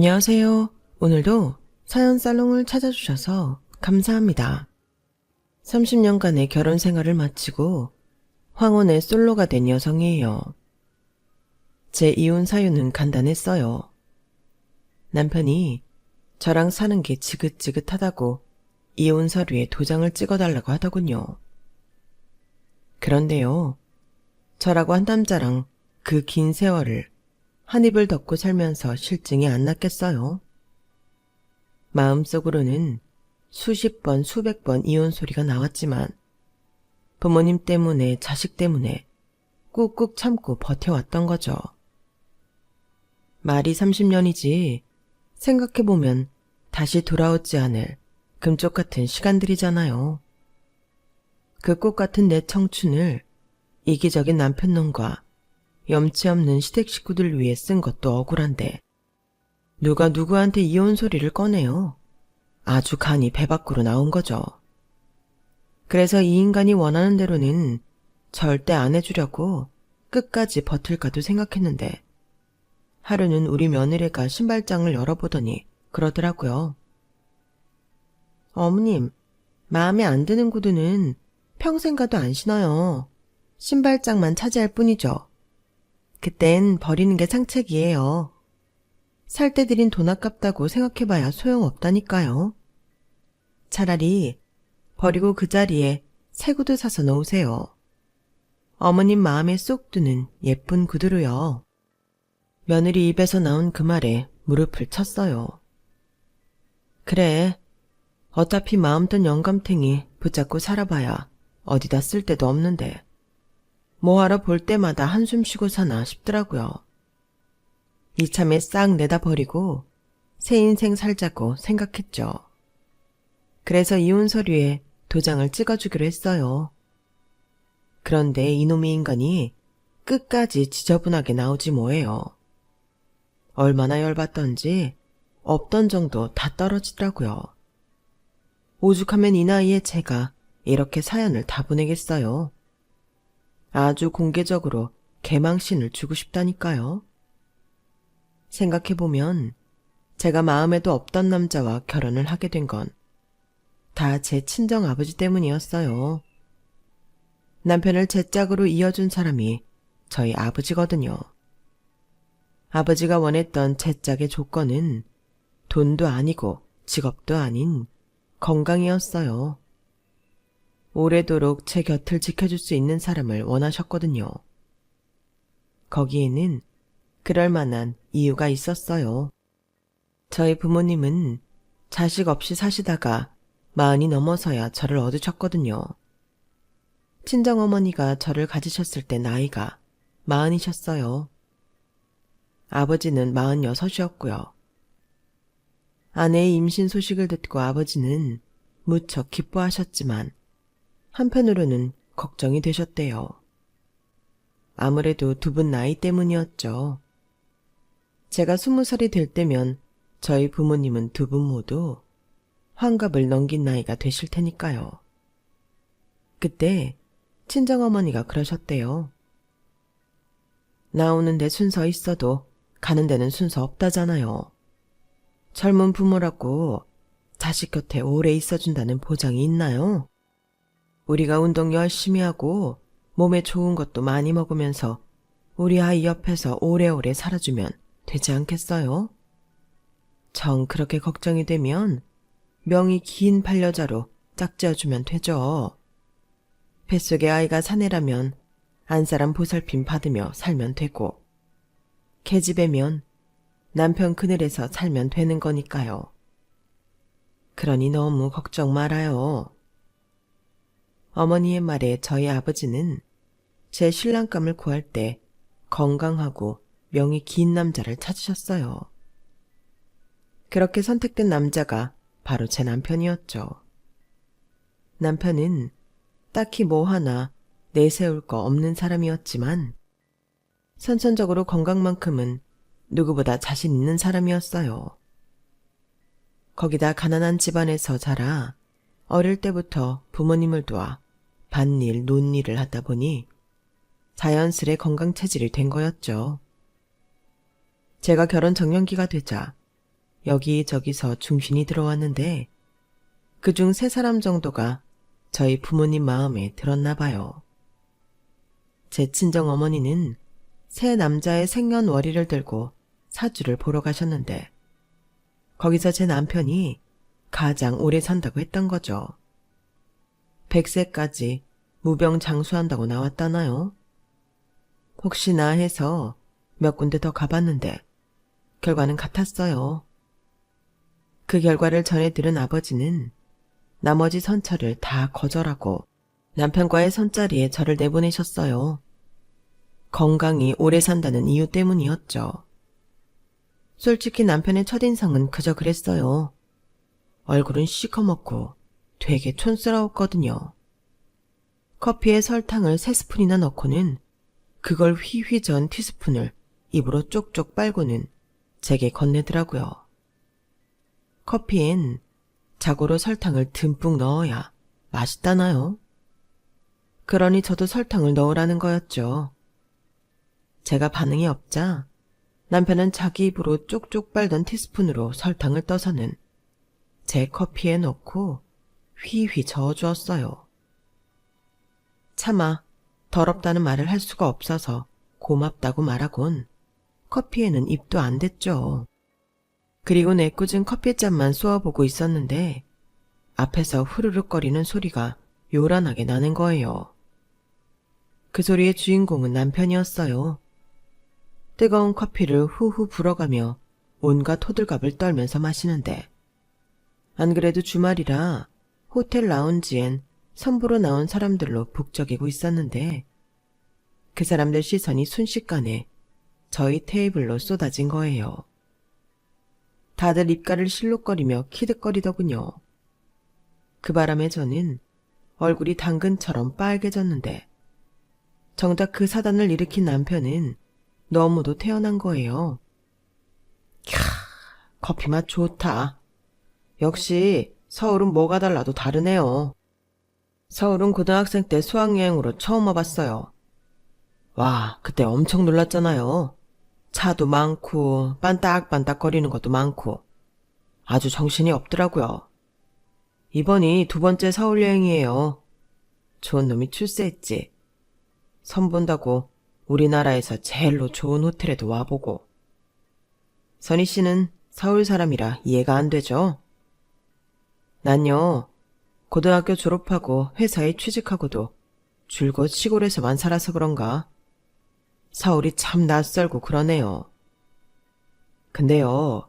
안녕하세요. 오늘도 사연 살롱을 찾아주셔서 감사합니다. 30년간의 결혼 생활을 마치고 황혼의 솔로가 된 여성이에요. 제 이혼 사유는 간단했어요. 남편이 저랑 사는 게 지긋지긋하다고 이혼 서류에 도장을 찍어달라고 하더군요. 그런데요, 저라고 한 남자랑 그 긴 세월을 한 입을 덮고 살면서 실증이 안 났겠어요. 마음속으로는 수십 번, 수백 번 이혼 소리가 나왔지만 부모님 때문에, 자식 때문에 꾹꾹 참고 버텨왔던 거죠. 말이 30년이지 생각해보면 다시 돌아오지 않을 금쪽 같은 시간들이잖아요. 그 꽃 같은 내 청춘을 이기적인 남편놈과 염치 없는 시댁 식구들 위해 쓴 것도 억울한데 누가 누구한테 이혼 소리를 꺼내요. 아주 간이 배 밖으로 나온 거죠. 그래서 이 인간이 원하는 대로는 절대 안 해주려고 끝까지 버틸까도 생각했는데 하루는 우리 며느리가 신발장을 열어보더니 그러더라고요. 어머님, 마음에 안 드는 구두는 평생 가도 안 신어요. 신발장만 차지할 뿐이죠. 그땐 버리는 게 상책이에요. 살 때 들인 돈 아깝다고 생각해봐야 소용없다니까요. 차라리 버리고 그 자리에 새 구두 사서 놓으세요. 어머님 마음에 쏙 드는 예쁜 구두로요. 며느리 입에서 나온 그 말에 무릎을 쳤어요. 그래, 어차피 마음 뜬 영감탱이 붙잡고 살아봐야 어디다 쓸 데도 없는데 뭐하러 볼 때마다 한숨 쉬고 사나 싶더라고요. 이참에 싹 내다 버리고 새 인생 살자고 생각했죠. 그래서 이혼 서류에 도장을 찍어주기로 했어요. 그런데 이놈의 인간이 끝까지 지저분하게 나오지 뭐예요. 얼마나 열받던지 없던 정도 다 떨어지더라고요. 오죽하면 이 나이에 제가 이렇게 사연을 다 보내겠어요. 아주 공개적으로 개망신을 주고 싶다니까요. 생각해보면 제가 마음에도 없던 남자와 결혼을 하게 된 건 다 제 친정아버지 때문이었어요. 남편을 제 짝으로 이어준 사람이 저희 아버지거든요. 아버지가 원했던 제 짝의 조건은 돈도 아니고 직업도 아닌 건강이었어요. 오래도록 제 곁을 지켜줄 수 있는 사람을 원하셨거든요. 거기에는 그럴 만한 이유가 있었어요. 저희 부모님은 자식 없이 사시다가 40이 넘어서야 저를 얻으셨거든요. 친정어머니가 저를 가지셨을 때 나이가 40이셨어요. 아버지는 46이었고요. 아내의 임신 소식을 듣고 아버지는 무척 기뻐하셨지만 한편으로는 걱정이 되셨대요. 아무래도 두 분 나이 때문이었죠. 제가 20살이 될 때면 저희 부모님은 두 분 모두 환갑을 넘긴 나이가 되실 테니까요. 그때 친정어머니가 그러셨대요. 나오는 데 순서 있어도 가는 데는 순서 없다잖아요. 젊은 부모라고 자식 곁에 오래 있어준다는 보장이 있나요? 우리가 운동 열심히 하고 몸에 좋은 것도 많이 먹으면서 우리 아이 옆에서 오래오래 살아주면 되지 않겠어요? 정 그렇게 걱정이 되면 명이 긴 반려자로 짝지어주면 되죠. 뱃속에 아이가 사내라면 안사람 보살핌 받으며 살면 되고 계집애면 남편 그늘에서 살면 되는 거니까요. 그러니 너무 걱정 말아요. 어머니의 말에 저희 아버지는 제 신랑감을 구할 때 건강하고 명이 긴 남자를 찾으셨어요. 그렇게 선택된 남자가 바로 제 남편이었죠. 남편은 딱히 뭐 하나 내세울 거 없는 사람이었지만 선천적으로 건강만큼은 누구보다 자신 있는 사람이었어요. 거기다 가난한 집안에서 자라 어릴 때부터 부모님을 도와 밭일, 논일을 하다 보니 자연스레 건강 체질이 된 거였죠. 제가 결혼 정년기가 되자 여기저기서 중신이 들어왔는데 그중 3사람 정도가 저희 부모님 마음에 들었나 봐요. 제 친정어머니는 새 남자의 생년월일을 들고 사주를 보러 가셨는데 거기서 제 남편이 가장 오래 산다고 했던 거죠. 100세까지 무병장수한다고 나왔다나요? 혹시나 해서 몇 군데 더 가봤는데 결과는 같았어요. 그 결과를 전해 들은 아버지는 나머지 선처를 다 거절하고 남편과의 선자리에 저를 내보내셨어요. 건강히 오래 산다는 이유 때문이었죠. 솔직히 남편의 첫인상은 그저 그랬어요. 얼굴은 시커멓고 되게 촌스러웠거든요. 커피에 설탕을 3스푼이나 넣고는 그걸 휘휘 저은 티스푼을 입으로 쪽쪽 빨고는 제게 건네더라고요. 커피엔 자고로 설탕을 듬뿍 넣어야 맛있다나요? 그러니 저도 설탕을 넣으라는 거였죠. 제가 반응이 없자 남편은 자기 입으로 쪽쪽 빨던 티스푼으로 설탕을 떠서는 제 커피에 넣고 휘휘 저어주었어요. 차마 더럽다는 말을 할 수가 없어서 고맙다고 말하곤 커피에는 입도 안 댔죠. 그리고 내꽂은 커피잔만 쏘아보고 있었는데 앞에서 후루룩거리는 소리가 요란하게 나는 거예요. 그 소리의 주인공은 남편이었어요. 뜨거운 커피를 후후 불어가며 온갖 호들갑을 떨면서 마시는데 안 그래도 주말이라 호텔 라운지엔 선보러 나온 사람들로 북적이고 있었는데 그 사람들 시선이 순식간에 저희 테이블로 쏟아진 거예요. 다들 입가를 실룩거리며 키득거리더군요. 그 바람에 저는 얼굴이 당근처럼 빨개졌는데 정작 그 사단을 일으킨 남편은 너무도 태어난 거예요. 캬, 커피 맛 좋다. 역시 서울은 뭐가 달라도 다르네요. 서울은 고등학생 때 수학여행으로 처음 와봤어요. 와, 그때 엄청 놀랐잖아요. 차도 많고 빤딱빤딱거리는 것도 많고 아주 정신이 없더라고요. 이번이 2번째 서울여행이에요. 좋은 놈이 출세했지. 선 본다고 우리나라에서 제일로 좋은 호텔에도 와보고. 선희 씨는 서울 사람이라 이해가 안 되죠? 난요, 고등학교 졸업하고 회사에 취직하고도 줄곧 시골에서만 살아서 그런가 서울이 참 낯설고 그러네요. 근데요,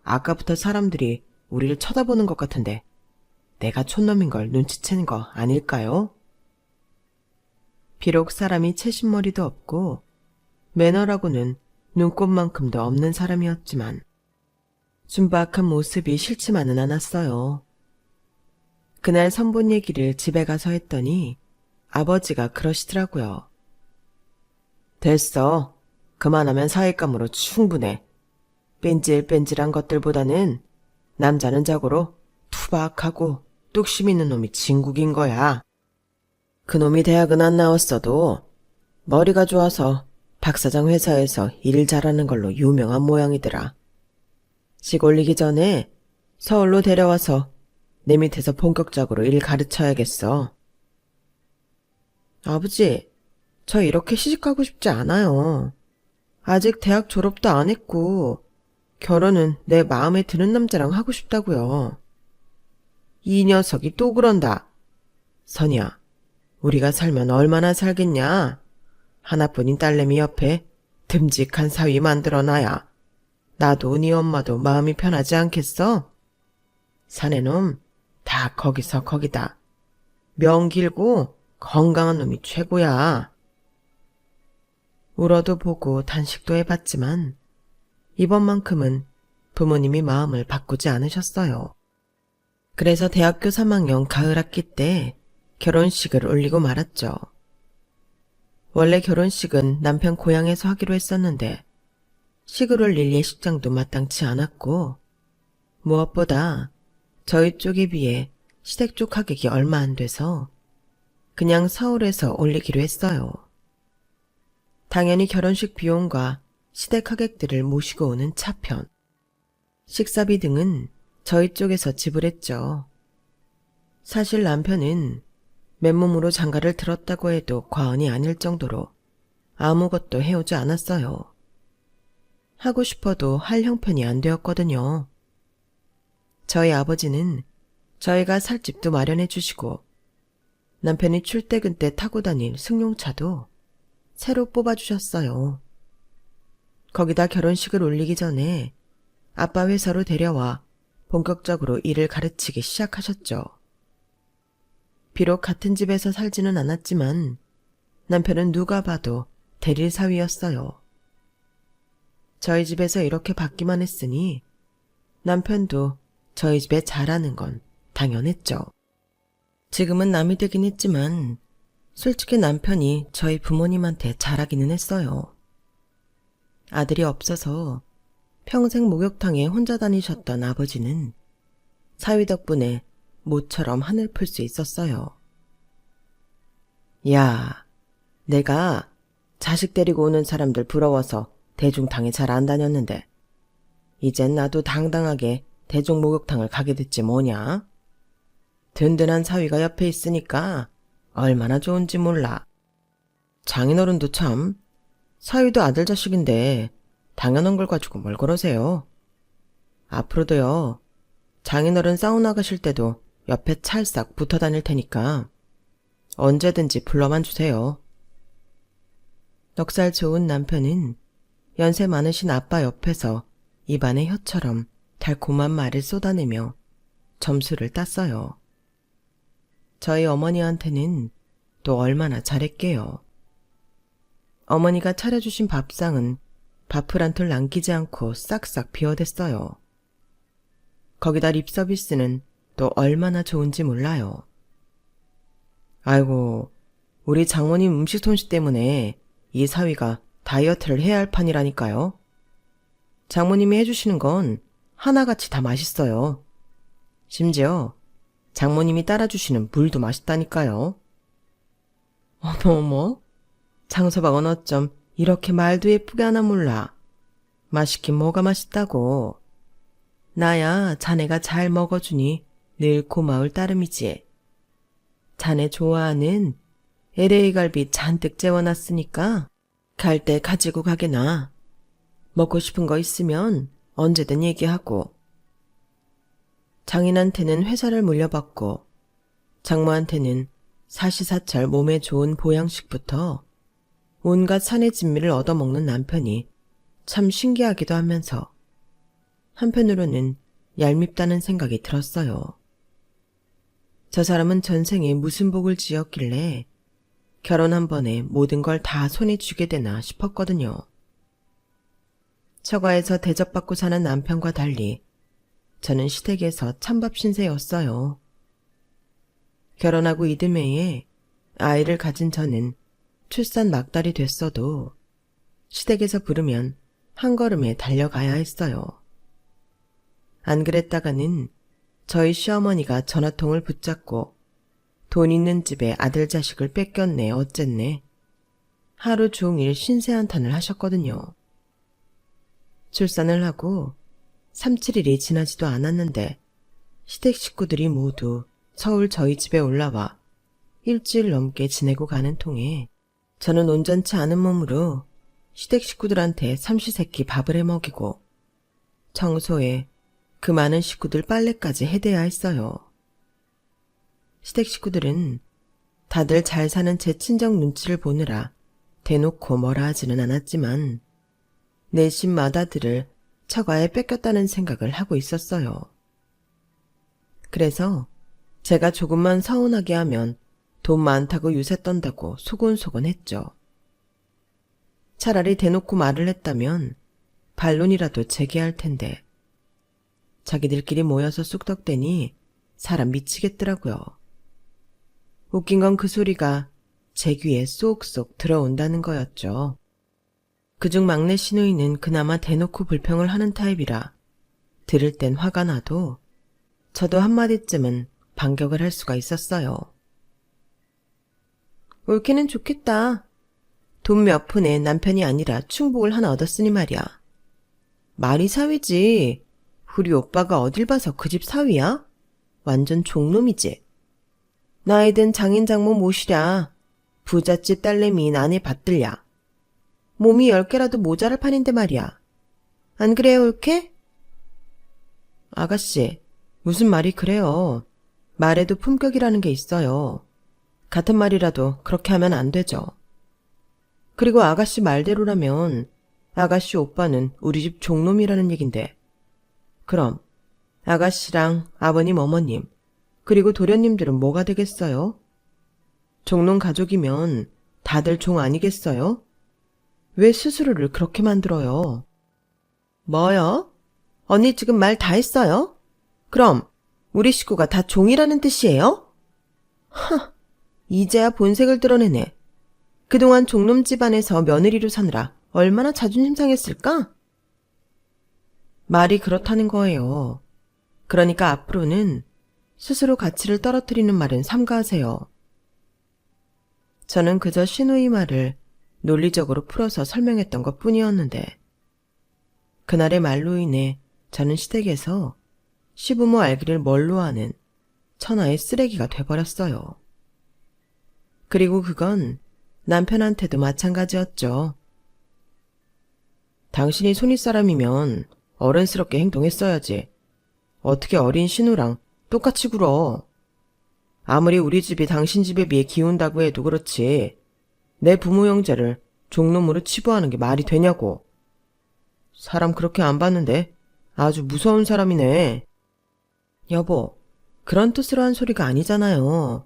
아까부터 사람들이 우리를 쳐다보는 것 같은데 내가 촌놈인 걸 눈치챈 거 아닐까요? 비록 사람이 채신머리도 없고 매너라고는 눈꼽만큼도 없는 사람이었지만 순박한 모습이 싫지만은 않았어요. 그날 선본 얘기를 집에 가서 했더니 아버지가 그러시더라고요. 됐어. 그만하면 사윗감으로 충분해. 뺀질뺀질한 것들보다는 남자는 자고로 투박하고 뚝심 있는 놈이 진국인 거야. 그놈이 대학은 안 나왔어도 머리가 좋아서 박사장 회사에서 일 잘하는 걸로 유명한 모양이더라. 식 올리기 전에 서울로 데려와서 내 밑에서 본격적으로 일 가르쳐야겠어. 아버지, 저 이렇게 시집가고 싶지 않아요. 아직 대학 졸업도 안 했고 결혼은 내 마음에 드는 남자랑 하고 싶다고요. 이 녀석이 또 그런다. 선이야, 우리가 살면 얼마나 살겠냐. 하나뿐인 딸내미 옆에 듬직한 사위 만들어놔야 나도 네 엄마도 마음이 편하지 않겠어? 사내놈 다 거기서 거기다. 명 길고 건강한 놈이 최고야. 울어도 보고 단식도 해봤지만 이번만큼은 부모님이 마음을 바꾸지 않으셨어요. 그래서 대학교 3학년 가을 학기 때 결혼식을 올리고 말았죠. 원래 결혼식은 남편 고향에서 하기로 했었는데 식을 올릴 예식장도 마땅치 않았고 무엇보다 저희 쪽에 비해 시댁 쪽 하객이 얼마 안 돼서 그냥 서울에서 올리기로 했어요. 당연히 결혼식 비용과 시댁 하객들을 모시고 오는 차편, 식사비 등은 저희 쪽에서 지불했죠. 사실 남편은 맨몸으로 장가를 들었다고 해도 과언이 아닐 정도로 아무것도 해오지 않았어요. 하고 싶어도 할 형편이 안 되었거든요. 저희 아버지는 저희가 살 집도 마련해 주시고 남편이 출퇴근 때 타고 다닐 승용차도 새로 뽑아주셨어요. 거기다 결혼식을 올리기 전에 아빠 회사로 데려와 본격적으로 일을 가르치기 시작하셨죠. 비록 같은 집에서 살지는 않았지만 남편은 누가 봐도 대릴 사위였어요. 저희 집에서 이렇게 받기만 했으니 남편도 저희 집에 잘하는 건 당연했죠. 지금은 남이 되긴 했지만 솔직히 남편이 저희 부모님한테 잘하기는 했어요. 아들이 없어서 평생 목욕탕에 혼자 다니셨던 아버지는 사위 덕분에 모처럼 하늘 풀 수 있었어요. 야, 내가 자식 데리고 오는 사람들 부러워서 대중탕에 잘 안 다녔는데 이젠 나도 당당하게 대중 목욕탕을 가게 됐지 뭐냐? 든든한 사위가 옆에 있으니까 얼마나 좋은지 몰라. 장인어른도 참, 사위도 아들 자식인데 당연한 걸 가지고 뭘 그러세요. 앞으로도요, 장인어른 사우나 가실 때도 옆에 찰싹 붙어 다닐 테니까 언제든지 불러만 주세요. 넉살 좋은 남편은 연세 많으신 아빠 옆에서 입안에 혀처럼 달콤한 말을 쏟아내며 점수를 땄어요. 저희 어머니한테는 또 얼마나 잘했게요. 어머니가 차려주신 밥상은 밥풀 한 톨 남기지 않고 싹싹 비워댔어요. 거기다 립서비스는 또 얼마나 좋은지 몰라요. 아이고, 우리 장모님 음식 솜씨 때문에 이 사위가 다이어트를 해야 할 판이라니까요. 장모님이 해주시는 건 하나같이 다 맛있어요. 심지어 장모님이 따라주시는 물도 맛있다니까요. 어머어머, 장서방은 어쩜 이렇게 말도 예쁘게 하나 몰라. 맛있긴 뭐가 맛있다고. 나야 자네가 잘 먹어주니 늘 고마울 따름이지. 자네 좋아하는 LA 갈비 잔뜩 재워놨으니까 갈 때 가지고 가게나. 먹고 싶은 거 있으면 언제든 얘기하고. 장인한테는 회사를 물려받고 장모한테는 사시사철 몸에 좋은 보양식부터 온갖 산의 진미를 얻어먹는 남편이 참 신기하기도 하면서 한편으로는 얄밉다는 생각이 들었어요. 저 사람은 전생에 무슨 복을 지었길래 결혼 한 번에 모든 걸 다 손에 쥐게 되나 싶었거든요. 처가에서 대접받고 사는 남편과 달리 저는 시댁에서 찬밥 신세였어요. 결혼하고 이듬해에 아이를 가진 저는 출산 막달이 됐어도 시댁에서 부르면 한 걸음에 달려가야 했어요. 안 그랬다가는 저희 시어머니가 전화통을 붙잡고 돈 있는 집에 아들 자식을 뺏겼네 어쨌네 하루 종일 신세한탄을 하셨거든요. 출산을 하고 3, 7일이 지나지도 않았는데 시댁 식구들이 모두 서울 저희 집에 올라와 일주일 넘게 지내고 가는 통에 저는 온전치 않은 몸으로 시댁 식구들한테 삼시세끼 밥을 해먹이고 청소에 그 많은 식구들 빨래까지 해대야 했어요. 시댁 식구들은 다들 잘 사는 제 친정 눈치를 보느라 대놓고 뭐라 하지는 않았지만 내심 맏아들을 처가에 뺏겼다는 생각을 하고 있었어요. 그래서 제가 조금만 서운하게 하면 돈 많다고 유세 떤다고 소곤소곤 했죠. 차라리 대놓고 말을 했다면 반론이라도 제기할 텐데 자기들끼리 모여서 쑥덕대니 사람 미치겠더라고요. 웃긴 건 그 소리가 제 귀에 쏙쏙 들어온다는 거였죠. 그중 막내 시누이는 그나마 대놓고 불평을 하는 타입이라 들을 땐 화가 나도 저도 한마디쯤은 반격을 할 수가 있었어요. 옳기는 좋겠다. 돈 몇 푼에 남편이 아니라 충복을 하나 얻었으니 말이야. 말이 사위지. 우리 오빠가 어딜 봐서 그 집 사위야? 완전 종놈이지. 나이 든 장인 장모 모시랴. 부잣집 딸내미인 아내 받들랴. 몸이 10개라도 모자랄 판인데 말이야. 안 그래요, 옳게? 아가씨, 무슨 말이 그래요. 말에도 품격이라는 게 있어요. 같은 말이라도 그렇게 하면 안 되죠. 그리고 아가씨 말대로라면 아가씨 오빠는 우리 집 종놈이라는 얘긴데. 그럼 아가씨랑 아버님, 어머님, 그리고 도련님들은 뭐가 되겠어요? 종놈 가족이면 다들 종 아니겠어요? 왜 스스로를 그렇게 만들어요? 뭐요? 언니 지금 말 다 했어요? 그럼 우리 식구가 다 종이라는 뜻이에요? 하, 이제야 본색을 드러내네. 그동안 종놈 집안에서 며느리로 사느라 얼마나 자존심 상했을까? 말이 그렇다는 거예요. 그러니까 앞으로는 스스로 가치를 떨어뜨리는 말은 삼가하세요. 저는 그저 시누이 말을 논리적으로 풀어서 설명했던 것 뿐이었는데 그날의 말로 인해 저는 시댁에서 시부모 알기를 뭘로 하는 천하의 쓰레기가 돼버렸어요. 그리고 그건 남편한테도 마찬가지였죠. 당신이 손윗사람이면 어른스럽게 행동했어야지. 어떻게 어린 신우랑 똑같이 굴어. 아무리 우리 집이 당신 집에 비해 기운다고 해도 그렇지. 내 부모 형제를 종놈으로 치부하는 게 말이 되냐고. 사람 그렇게 안 봤는데 아주 무서운 사람이네. 여보, 그런 뜻으로 한 소리가 아니잖아요.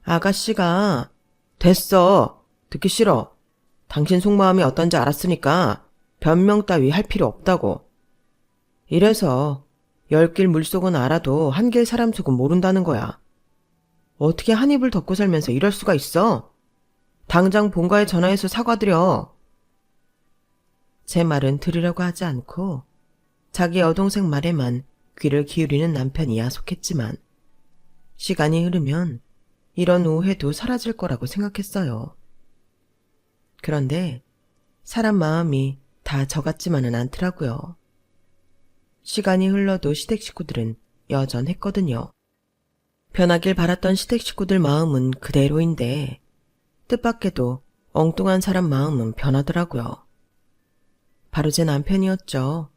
아가씨가 됐어. 듣기 싫어. 당신 속마음이 어떤지 알았으니까 변명 따위 할 필요 없다고. 이래서 10길 물속은 알아도 한 길 사람 속은 모른다는 거야. 어떻게 한 입을 덮고 살면서 이럴 수가 있어? 당장 본가에 전화해서 사과드려. 제 말은 들으려고 하지 않고 자기 여동생 말에만 귀를 기울이는 남편이 야속했지만 시간이 흐르면 이런 오해도 사라질 거라고 생각했어요. 그런데 사람 마음이 다 저 같지만은 않더라고요. 시간이 흘러도 시댁 식구들은 여전했거든요. 변하길 바랐던 시댁 식구들 마음은 그대로인데 뜻밖에도 엉뚱한 사람 마음은 변하더라고요. 바로 제 남편이었죠.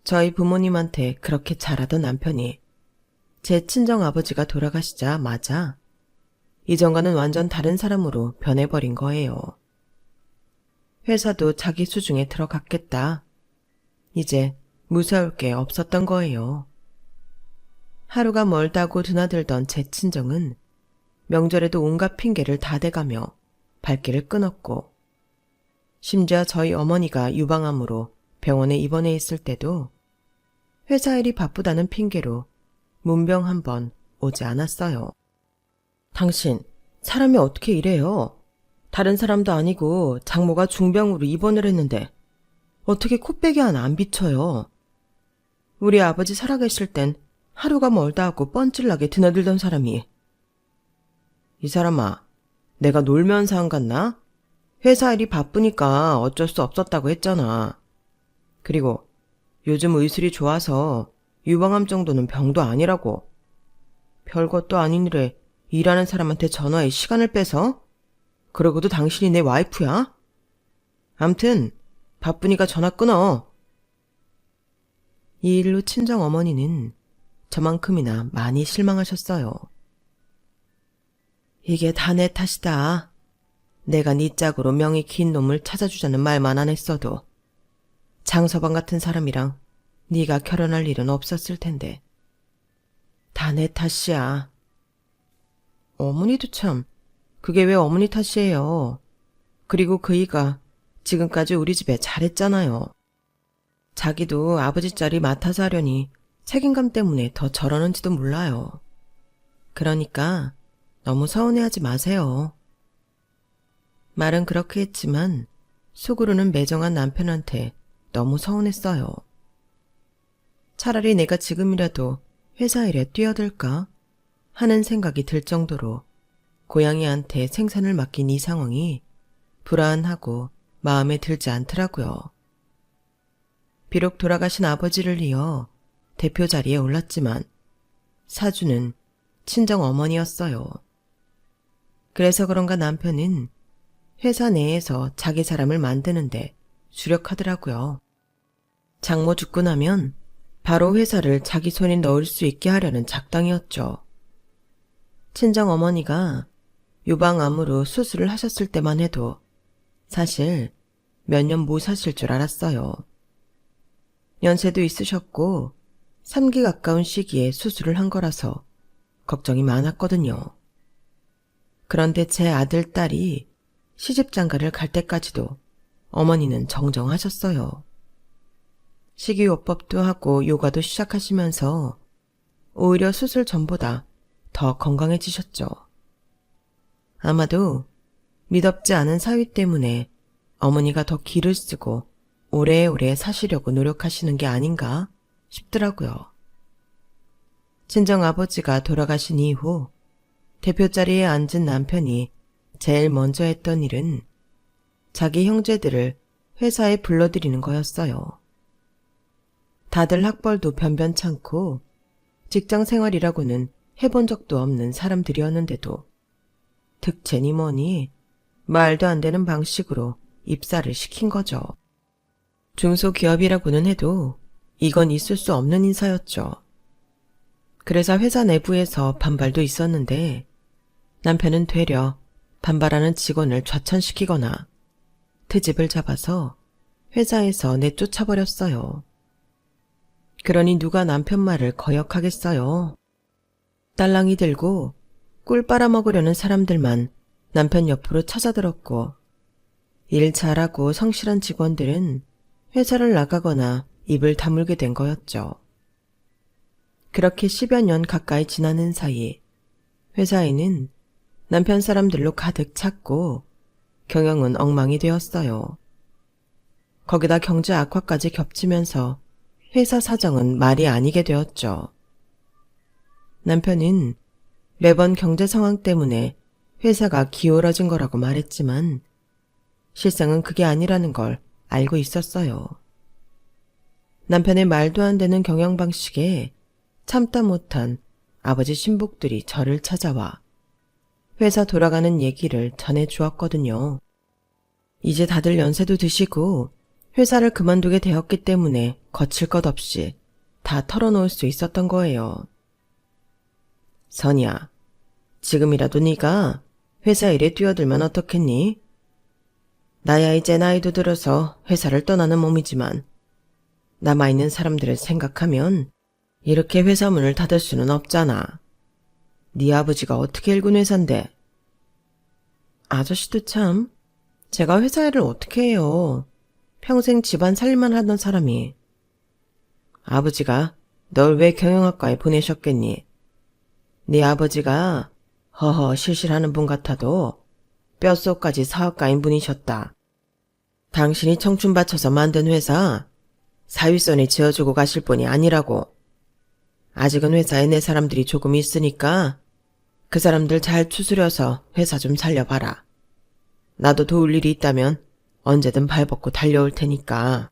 저희 부모님한테 그렇게 잘하던 남편이 제 친정아버지가 돌아가시자마자 이전과는 완전 다른 사람으로 변해버린 거예요. 회사도 자기 수중에 들어갔겠다. 이제 무서울 게 없었던 거예요. 하루가 멀다고 드나들던 제 친정은 명절에도 온갖 핑계를 다 대가며 발길을 끊었고 심지어 저희 어머니가 유방암으로 병원에 입원해 있을 때도 회사 일이 바쁘다는 핑계로 문병 한 번 오지 않았어요. 당신, 사람이 어떻게 이래요? 다른 사람도 아니고 장모가 중병으로 입원을 했는데 어떻게 코빼기 하나 안 비쳐요? 우리 아버지 살아계실 땐 하루가 멀다 하고 뻔질나게 드나들던 사람이. 이 사람아, 내가 놀면서 안 갔나? 회사 일이 바쁘니까 어쩔 수 없었다고 했잖아. 그리고 요즘 의술이 좋아서 유방암 정도는 병도 아니라고. 별것도 아닌 일에 일하는 사람한테 전화해 시간을 빼서? 그러고도 당신이 내 와이프야? 암튼 바쁘니까 전화 끊어. 이 일로 친정 어머니는 저만큼이나 많이 실망하셨어요. 이게 다 내 탓이다. 내가 네 짝으로 명이 긴 놈을 찾아주자는 말만 안 했어도 장서방 같은 사람이랑 네가 결혼할 일은 없었을 텐데. 다 내 탓이야. 어머니도 참, 그게 왜 어머니 탓이에요. 그리고 그이가 지금까지 우리 집에 잘했잖아요. 자기도 아버지 자리 맡아서 하려니 책임감 때문에 더 저러는지도 몰라요. 그러니까 너무 서운해하지 마세요. 말은 그렇게 했지만 속으로는 매정한 남편한테 너무 서운했어요. 차라리 내가 지금이라도 회사 일에 뛰어들까 하는 생각이 들 정도로 고양이한테 생산을 맡긴 이 상황이 불안하고 마음에 들지 않더라고요. 비록 돌아가신 아버지를 이어 대표 자리에 올랐지만 사주는 친정 어머니였어요. 그래서 그런가 남편은 회사 내에서 자기 사람을 만드는데 주력하더라고요. 장모 죽고 나면 바로 회사를 자기 손에 넣을 수 있게 하려는 작당이었죠. 친정 어머니가 유방암으로 수술을 하셨을 때만 해도 사실 몇 년 못 사실 줄 알았어요. 연세도 있으셨고 3기 가까운 시기에 수술을 한 거라서 걱정이 많았거든요. 그런데 제 아들, 딸이 시집장가를 갈 때까지도 어머니는 정정하셨어요. 식이요법도 하고 요가도 시작하시면서 오히려 수술 전보다 더 건강해지셨죠. 아마도 미덥지 않은 사위 때문에 어머니가 더 기를 쓰고 오래오래 사시려고 노력하시는 게 아닌가 싶더라고요. 친정아버지가 돌아가신 이후 대표 자리에 앉은 남편이 제일 먼저 했던 일은 자기 형제들을 회사에 불러들이는 거였어요. 다들 학벌도 변변찮고 직장 생활이라고는 해본 적도 없는 사람들이었는데도 득채니 뭐니 말도 안 되는 방식으로 입사를 시킨 거죠. 중소기업이라고는 해도 이건 있을 수 없는 인사였죠. 그래서 회사 내부에서 반발도 있었는데 남편은 되려 반발하는 직원을 좌천시키거나 트집을 잡아서 회사에서 내쫓아버렸어요. 그러니 누가 남편 말을 거역하겠어요. 딸랑이 들고 꿀 빨아먹으려는 사람들만 남편 옆으로 찾아들었고 일 잘하고 성실한 직원들은 회사를 나가거나 입을 다물게 된 거였죠. 그렇게 10여 년 가까이 지나는 사이 회사에는 남편 사람들로 가득 찼고 경영은 엉망이 되었어요. 거기다 경제 악화까지 겹치면서 회사 사정은 말이 아니게 되었죠. 남편은 매번 경제 상황 때문에 회사가 기울어진 거라고 말했지만 실상은 그게 아니라는 걸 알고 있었어요. 남편의 말도 안 되는 경영 방식에 참다 못한 아버지 신복들이 저를 찾아와 회사 돌아가는 얘기를 전해주었거든요. 이제 다들 연세도 드시고 회사를 그만두게 되었기 때문에 거칠 것 없이 다 털어놓을 수 있었던 거예요. 선이야, 지금이라도 네가 회사 일에 뛰어들면 어떻겠니? 나야 이제 나이도 들어서 회사를 떠나는 몸이지만 남아있는 사람들을 생각하면 이렇게 회사 문을 닫을 수는 없잖아. 네 아버지가 어떻게 일군 회사인데. 아저씨도 참, 제가 회사 일을 어떻게 해요. 평생 집안 살림만 하던 사람이. 아버지가 널 왜 경영학과에 보내셨겠니? 네 아버지가 허허 실실하는 분 같아도 뼛속까지 사업가인 분이셨다. 당신이 청춘 바쳐서 만든 회사 사위선에 지어주고 가실 분이 아니라고. 아직은 회사에 내 사람들이 조금 있으니까 그 사람들 잘 추스려서 회사 좀 살려봐라. 나도 도울 일이 있다면 언제든 발벗고 달려올 테니까.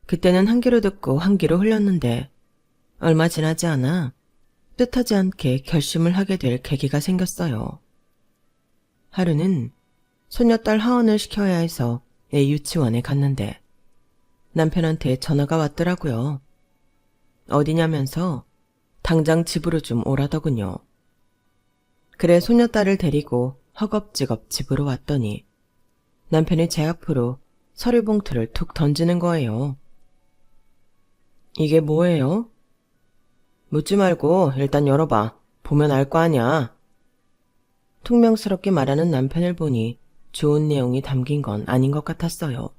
그때는 한 귀로 듣고 한 귀로 흘렸는데 얼마 지나지 않아 뜻하지 않게 결심을 하게 될 계기가 생겼어요. 하루는 손녀딸 하원을 시켜야 해서 애 유치원에 갔는데 남편한테 전화가 왔더라고요. 어디냐면서 당장 집으로 좀 오라더군요. 그래 손녀딸을 데리고 허겁지겁 집으로 왔더니 남편이 제 앞으로 서류 봉투를 툭 던지는 거예요. 이게 뭐예요? 묻지 말고 일단 열어봐. 보면 알 거 아냐. 퉁명스럽게 말하는 남편을 보니 좋은 내용이 담긴 건 아닌 것 같았어요.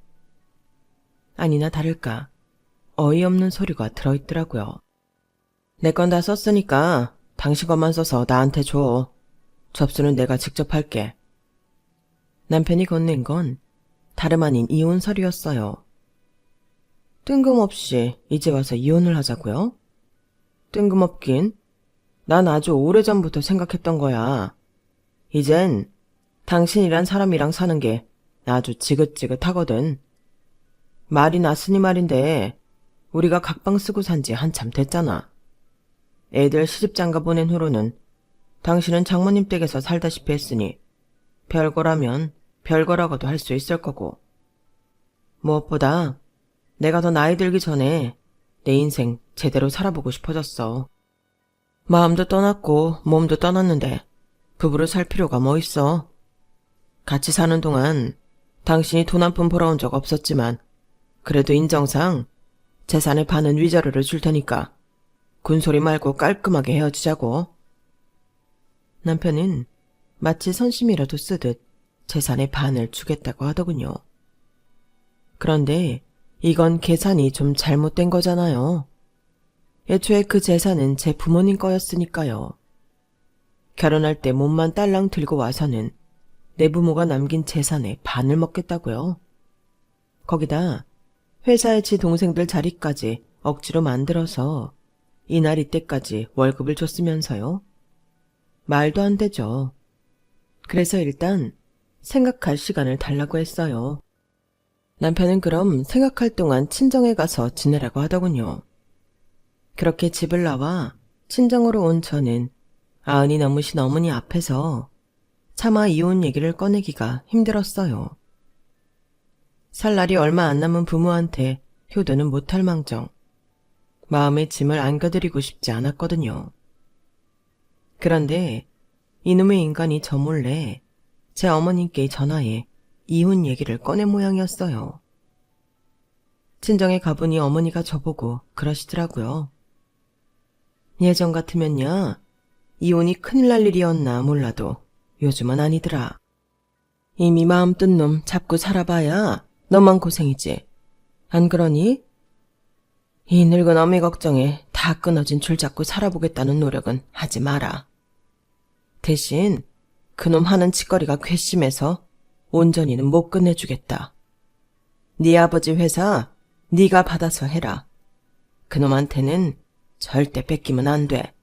아니나 다를까 어이없는 서류가 들어있더라고요. 내 건 다 썼으니까 당신 것만 써서 나한테 줘. 접수는 내가 직접 할게. 남편이 건넨 건 다름 아닌 이혼 서류였어요. 뜬금없이 이제 와서 이혼을 하자고요? 뜬금없긴. 난 아주 오래전부터 생각했던 거야. 이젠 당신이란 사람이랑 사는 게 아주 지긋지긋하거든. 말이 났으니 말인데 우리가 각방 쓰고 산 지 한참 됐잖아. 애들 시집장가 보낸 후로는 당신은 장모님 댁에서 살다시피 했으니 별거라면 별거라고도 할 수 있을 거고. 무엇보다 내가 더 나이 들기 전에 내 인생 제대로 살아보고 싶어졌어. 마음도 떠났고 몸도 떠났는데 부부로 살 필요가 뭐 있어. 같이 사는 동안 당신이 돈 한 푼 벌어온 적 없었지만 그래도 인정상 재산의 반은 위자료를 줄 테니까 군소리 말고 깔끔하게 헤어지자고. 남편은 마치 선심이라도 쓰듯 재산의 반을 주겠다고 하더군요. 그런데 이건 계산이 좀 잘못된 거잖아요. 애초에 그 재산은 제 부모님 거였으니까요. 결혼할 때 몸만 딸랑 들고 와서는 내 부모가 남긴 재산의 반을 먹겠다고요. 거기다 회사의 지 동생들 자리까지 억지로 만들어서 이날 이때까지 월급을 줬으면서요. 말도 안 되죠. 그래서 일단 생각할 시간을 달라고 했어요. 남편은 그럼 생각할 동안 친정에 가서 지내라고 하더군요. 그렇게 집을 나와 친정으로 온 저는 아흔이 넘으신 어머니 앞에서 차마 이혼 얘기를 꺼내기가 힘들었어요. 살 날이 얼마 안 남은 부모한테 효도는 못할 망정 마음의 짐을 안겨드리고 싶지 않았거든요. 그런데 이놈의 인간이 저 몰래 제 어머님께 전화해 이혼 얘기를 꺼낸 모양이었어요. 친정에 가보니 어머니가 저보고 그러시더라고요. 예전 같으면야 이혼이 큰일 날 일이었나 몰라도 요즘은 아니더라. 이미 마음 뜬 놈 잡고 살아봐야 너만 고생이지. 안 그러니? 이 늙은 어미 걱정에 다 끊어진 줄 잡고 살아보겠다는 노력은 하지 마라. 대신 그놈 하는 짓거리가 괘씸해서 온전히는 못 끝내주겠다. 네 아버지 회사 네가 받아서 해라. 그놈한테는 절대 뺏기면 안 돼.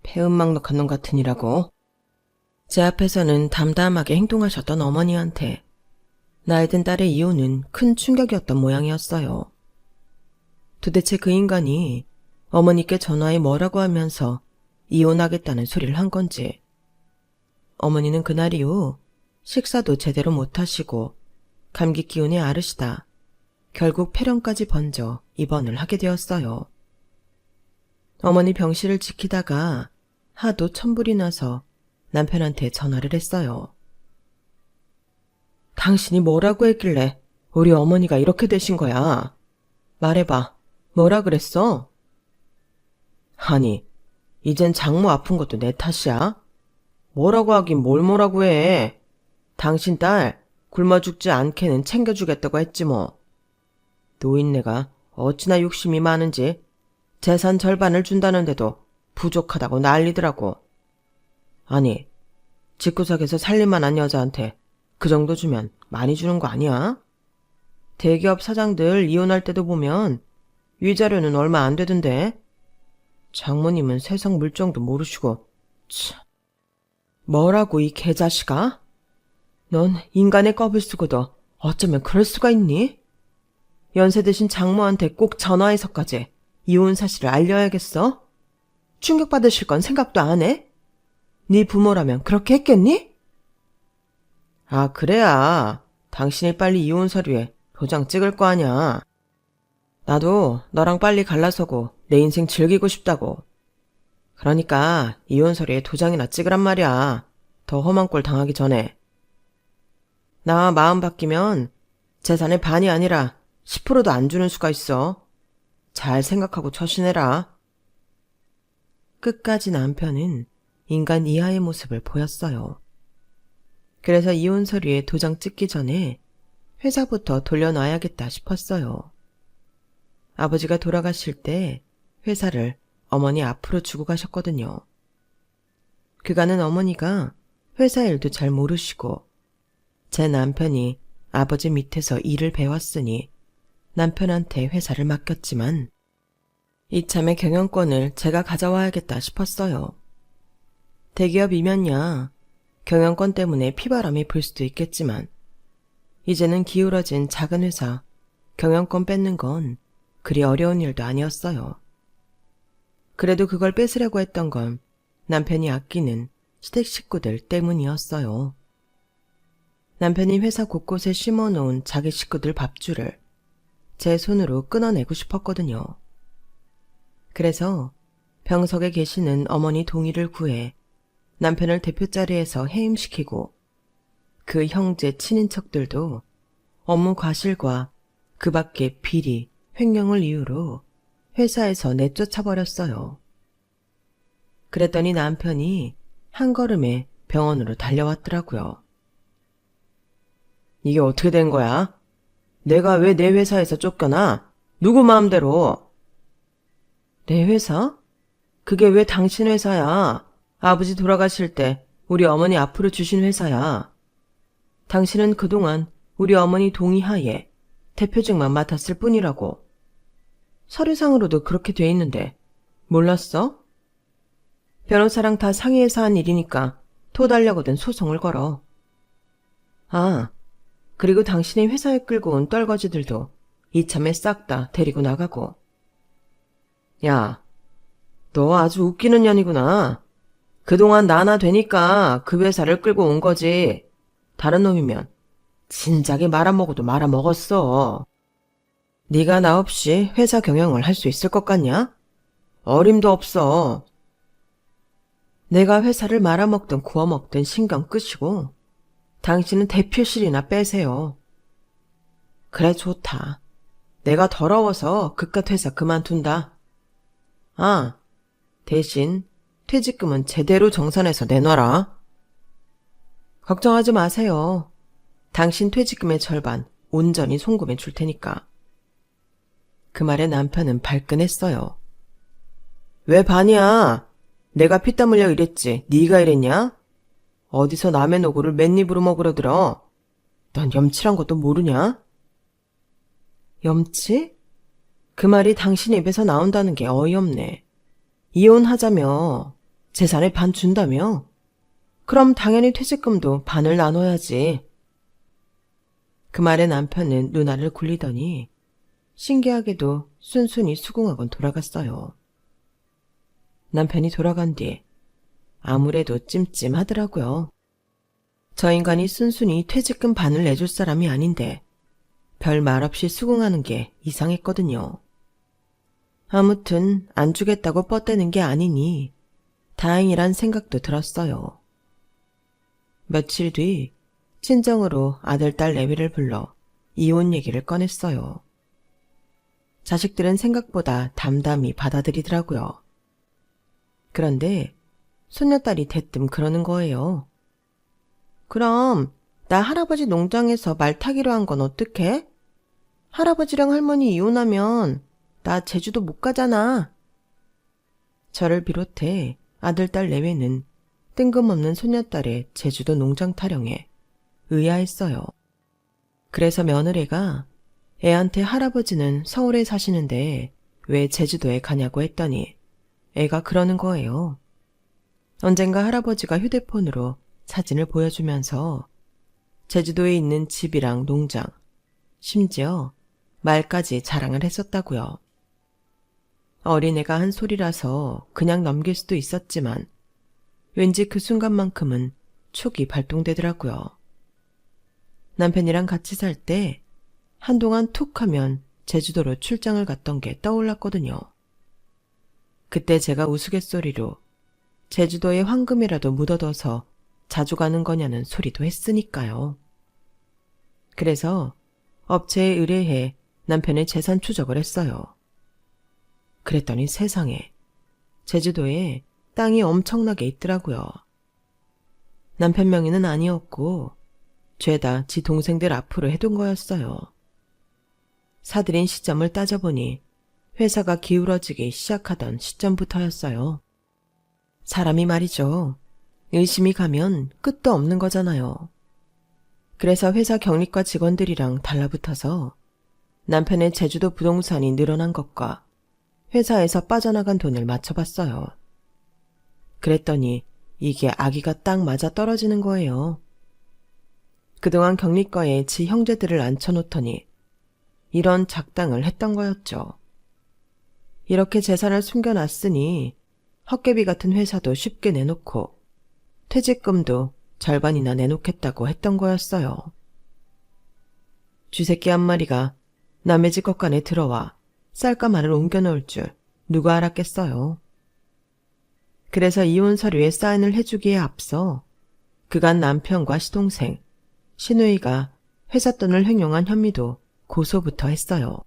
폐음막록한 놈 같으니라고. 제 앞에서는 담담하게 행동하셨던 어머니한테 나이 든 딸의 이혼은 큰 충격이었던 모양이었어요. 도대체 그 인간이 어머니께 전화해 뭐라고 하면서 이혼하겠다는 소리를 한 건지. 어머니는 그날 이후 식사도 제대로 못하시고 감기 기운에 앓으시다 결국 폐렴까지 번져 입원을 하게 되었어요. 어머니 병실을 지키다가 하도 천불이 나서 남편한테 전화를 했어요. 당신이 뭐라고 했길래 우리 어머니가 이렇게 되신 거야? 말해봐. 뭐라 그랬어? 아니, 이젠 장모 아픈 것도 내 탓이야? 뭐라고 하긴 뭘 뭐라고 해. 당신 딸 굶어 죽지 않게는 챙겨주겠다고 했지 뭐. 노인네가 어찌나 욕심이 많은지 재산 절반을 준다는데도 부족하다고 난리더라고. 아니, 집구석에서 살림만한 여자한테 그 정도 주면 많이 주는 거 아니야? 대기업 사장들 이혼할 때도 보면 위자료는 얼마 안 되던데. 장모님은 세상 물정도 모르시고. 참. 뭐라고 이 개자식아? 넌 인간의 껍을 쓰고도 어쩌면 그럴 수가 있니? 연세 드신 장모한테 꼭 전화해서까지 이혼 사실을 알려야겠어? 충격받으실 건 생각도 안 해? 네 부모라면 그렇게 했겠니? 아, 그래야 당신이 빨리 이혼 서류에 도장 찍을 거 아냐. 나도 너랑 빨리 갈라서고 내 인생 즐기고 싶다고. 그러니까 이혼 서류에 도장이나 찍으란 말이야. 더 험한 꼴 당하기 전에. 나 마음 바뀌면 재산의 반이 아니라 10%도 안 주는 수가 있어. 잘 생각하고 처신해라. 끝까지 남편은 인간 이하의 모습을 보였어요. 그래서 이혼 서류에 도장 찍기 전에 회사부터 돌려놔야겠다 싶었어요. 아버지가 돌아가실 때 회사를 어머니 앞으로 주고 가셨거든요. 그간은 어머니가 회사 일도 잘 모르시고 제 남편이 아버지 밑에서 일을 배웠으니 남편한테 회사를 맡겼지만 이참에 경영권을 제가 가져와야겠다 싶었어요. 대기업이면야 경영권 때문에 피바람이 불 수도 있겠지만 이제는 기울어진 작은 회사 경영권 뺏는 건 그리 어려운 일도 아니었어요. 그래도 그걸 뺏으려고 했던 건 남편이 아끼는 시댁 식구들 때문이었어요. 남편이 회사 곳곳에 심어놓은 자기 식구들 밥줄을 제 손으로 끊어내고 싶었거든요. 그래서 병석에 계시는 어머니 동의를 구해 남편을 대표 자리에서 해임시키고 그 형제 친인척들도 업무 과실과 그 밖의 비리, 횡령을 이유로 회사에서 내쫓아버렸어요. 그랬더니 남편이 한 걸음에 병원으로 달려왔더라고요. 이게 어떻게 된 거야? 내가 왜 내 회사에서 쫓겨나? 누구 마음대로? 내 회사? 그게 왜 당신 회사야? 아버지 돌아가실 때 우리 어머니 앞으로 주신 회사야. 당신은 그동안 우리 어머니 동의하에 대표직만 맡았을 뿐이라고. 서류상으로도 그렇게 돼 있는데 몰랐어? 변호사랑 다 상의해서 한 일이니까 토달려거든 소송을 걸어. 아, 그리고 당신이 회사에 끌고 온 떨거지들도 이참에 싹 다 데리고 나가고. 야, 너 아주 웃기는 년이구나. 그동안 나나 되니까 그 회사를 끌고 온 거지. 다른 놈이면 진작에 말아먹어도 말아먹었어. 네가 나 없이 회사 경영을 할 수 있을 것 같냐? 어림도 없어. 내가 회사를 말아먹든 구워먹든 신경 끄시고 당신은 대표실이나 빼세요. 그래, 좋다. 내가 더러워서 그깟 회사 그만둔다. 아, 대신 퇴직금은 제대로 정산해서 내놔라. 걱정하지 마세요. 당신 퇴직금의 절반 온전히 송금해 줄 테니까. 그 말에 남편은 발끈했어요. 왜 반이야? 내가 피땀 흘려 이랬지. 네가 이랬냐? 어디서 남의 노고를 맨입으로 먹으러 들어? 넌 염치란 것도 모르냐? 염치? 그 말이 당신 입에서 나온다는 게 어이없네. 이혼하자며 재산의 반 준다며? 그럼 당연히 퇴직금도 반을 나눠야지. 그 말에 남편은 누나를 굴리더니 신기하게도 순순히 수긍하곤 돌아갔어요. 남편이 돌아간 뒤 아무래도 찜찜하더라고요. 저 인간이 순순히 퇴직금 반을 내줄 사람이 아닌데 별 말 없이 수긍하는 게 이상했거든요. 아무튼 안 주겠다고 뻗대는 게 아니니 다행이란 생각도 들었어요. 며칠 뒤 친정으로 아들, 딸 내외를 불러 이혼 얘기를 꺼냈어요. 자식들은 생각보다 담담히 받아들이더라고요. 그런데 손녀딸이 대뜸 그러는 거예요. 그럼 나 할아버지 농장에서 말 타기로 한 건 어떡해? 할아버지랑 할머니 이혼하면 나 제주도 못 가잖아. 저를 비롯해 아들, 딸 내외는 뜬금없는 손녀딸의 제주도 농장 타령에 의아했어요. 그래서 며느리가 애한테 할아버지는 서울에 사시는데 왜 제주도에 가냐고 했더니 애가 그러는 거예요. 언젠가 할아버지가 휴대폰으로 사진을 보여주면서 제주도에 있는 집이랑 농장, 심지어 말까지 자랑을 했었다고요. 어린애가 한 소리라서 그냥 넘길 수도 있었지만 왠지 그 순간만큼은 촉이 발동되더라고요. 남편이랑 같이 살 때 한동안 툭 하면 제주도로 출장을 갔던 게 떠올랐거든요. 그때 제가 우스갯소리로 제주도에 황금이라도 묻어둬서 자주 가는 거냐는 소리도 했으니까요. 그래서 업체에 의뢰해 남편의 재산 추적을 했어요. 그랬더니 세상에 제주도에 땅이 엄청나게 있더라고요. 남편 명의는 아니었고 죄다 지 동생들 앞으로 해둔 거였어요. 사들인 시점을 따져보니 회사가 기울어지기 시작하던 시점부터였어요. 사람이 말이죠. 의심이 가면 끝도 없는 거잖아요. 그래서 회사 경리과 직원들이랑 달라붙어서 남편의 제주도 부동산이 늘어난 것과 회사에서 빠져나간 돈을 맞춰봤어요. 그랬더니 이게 아기가 딱 맞아 떨어지는 거예요. 그동안 경리과에 지 형제들을 앉혀놓더니 이런 작당을 했던 거였죠. 이렇게 재산을 숨겨놨으니 헛개비 같은 회사도 쉽게 내놓고 퇴직금도 절반이나 내놓겠다고 했던 거였어요. 쥐새끼 한 마리가 남의 집 겉간에 들어와 쌀가마를 옮겨놓을 줄 누가 알았겠어요. 그래서 이혼 서류에 사인을 해주기에 앞서 그간 남편과 시동생, 시누이가 회사 돈을 횡령한 혐의도 고소부터 했어요.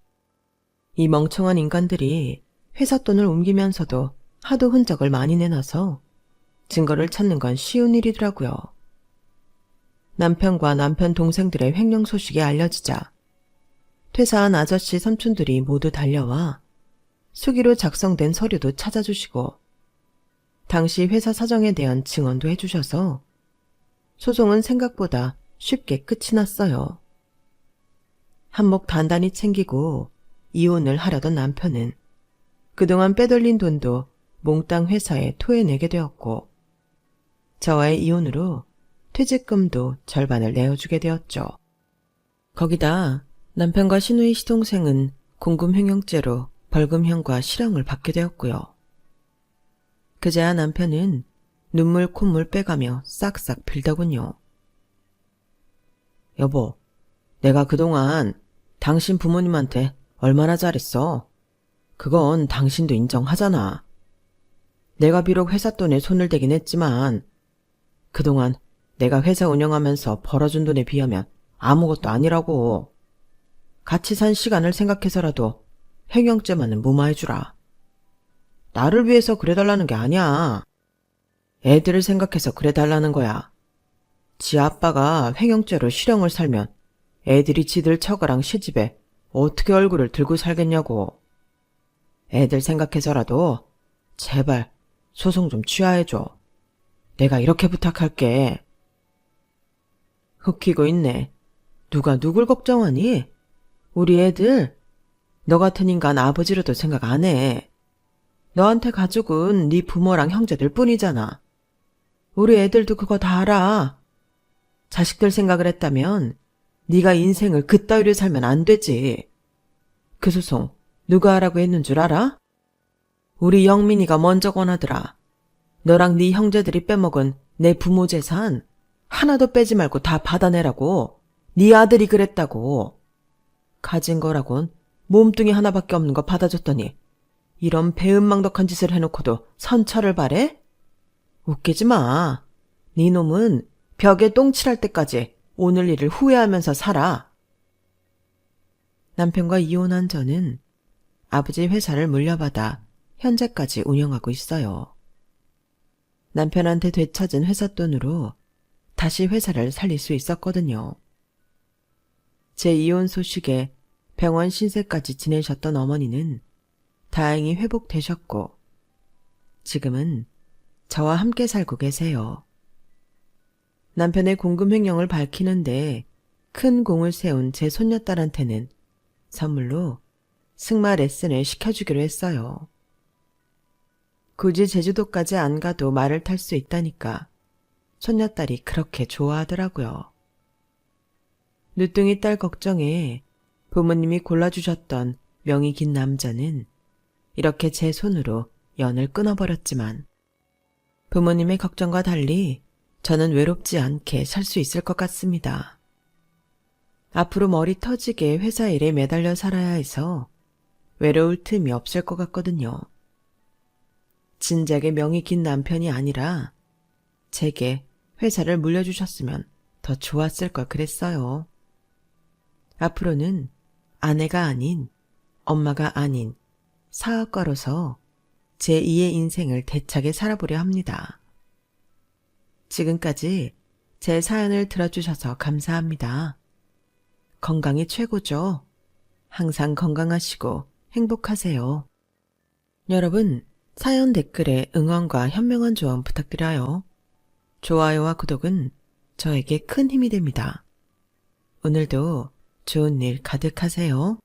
이 멍청한 인간들이 회사 돈을 옮기면서도 하도 흔적을 많이 내놔서 증거를 찾는 건 쉬운 일이더라고요. 남편과 남편 동생들의 횡령 소식이 알려지자 퇴사한 아저씨 삼촌들이 모두 달려와 수기로 작성된 서류도 찾아주시고 당시 회사 사정에 대한 증언도 해주셔서 소송은 생각보다 쉽게 끝이 났어요. 한몫 단단히 챙기고 이혼을 하려던 남편은 그동안 빼돌린 돈도 몽땅 회사에 토해내게 되었고 저와의 이혼으로 퇴직금도 절반을 내어주게 되었죠. 거기다 남편과 시누이 시동생은 공금횡령죄로 벌금형과 실형을 받게 되었고요. 그제야 남편은 눈물 콧물 빼가며 싹싹 빌더군요. 여보, 내가 그동안 당신 부모님한테 얼마나 잘했어? 그건 당신도 인정하잖아. 내가 비록 회사 돈에 손을 대긴 했지만 그동안 내가 회사 운영하면서 벌어준 돈에 비하면 아무것도 아니라고. 같이 산 시간을 생각해서라도 횡령죄만은 무마해주라. 나를 위해서 그래달라는 게 아니야. 애들을 생각해서 그래달라는 거야. 지 아빠가 횡령죄로 실형을 살면 애들이 지들 처가랑 시집에 어떻게 얼굴을 들고 살겠냐고. 애들 생각해서라도 제발 소송 좀 취하해줘. 내가 이렇게 부탁할게. 흑히고 있네. 누가 누굴 걱정하니? 우리 애들? 너 같은 인간 아버지로도 생각 안 해. 너한테 가족은 네 부모랑 형제들 뿐이잖아. 우리 애들도 그거 다 알아. 자식들 생각을 했다면 네가 인생을 그따위로 살면 안 되지. 그 소송 누가 하라고 했는 줄 알아? 우리 영민이가 먼저 권하더라. 너랑 네 형제들이 빼먹은 내 부모 재산 하나도 빼지 말고 다 받아내라고. 네 아들이 그랬다고. 가진 거라곤 몸뚱이 하나밖에 없는 거 받아줬더니 이런 배은망덕한 짓을 해놓고도 선처를 바래? 웃기지 마. 네 놈은 벽에 똥칠할 때까지 오늘 일을 후회하면서 살아. 남편과 이혼한 저는 아버지 회사를 물려받아 현재까지 운영하고 있어요. 남편한테 되찾은 회사 돈으로 다시 회사를 살릴 수 있었거든요. 제 이혼 소식에 병원 신세까지 지내셨던 어머니는 다행히 회복되셨고 지금은 저와 함께 살고 계세요. 남편의 공금횡령을 밝히는데 큰 공을 세운 제 손녀딸한테는 선물로 승마 레슨을 시켜주기로 했어요. 굳이 제주도까지 안 가도 말을 탈 수 있다니까 손녀딸이 그렇게 좋아하더라고요. 늦둥이 딸 걱정에 부모님이 골라주셨던 명이 긴 남자는 이렇게 제 손으로 연을 끊어버렸지만 부모님의 걱정과 달리 저는 외롭지 않게 살 수 있을 것 같습니다. 앞으로 머리 터지게 회사 일에 매달려 살아야 해서 외로울 틈이 없을 것 같거든요. 진작에 명이 긴 남편이 아니라 제게 회사를 물려주셨으면 더 좋았을 걸 그랬어요. 앞으로는 아내가 아닌 엄마가 아닌 사업가로서 제2의 인생을 대차게 살아보려 합니다. 지금까지 제 사연을 들어주셔서 감사합니다. 건강이 최고죠. 항상 건강하시고 행복하세요. 여러분, 사연 댓글에 응원과 현명한 조언 부탁드려요. 좋아요와 구독은 저에게 큰 힘이 됩니다. 오늘도 좋은 일 가득하세요.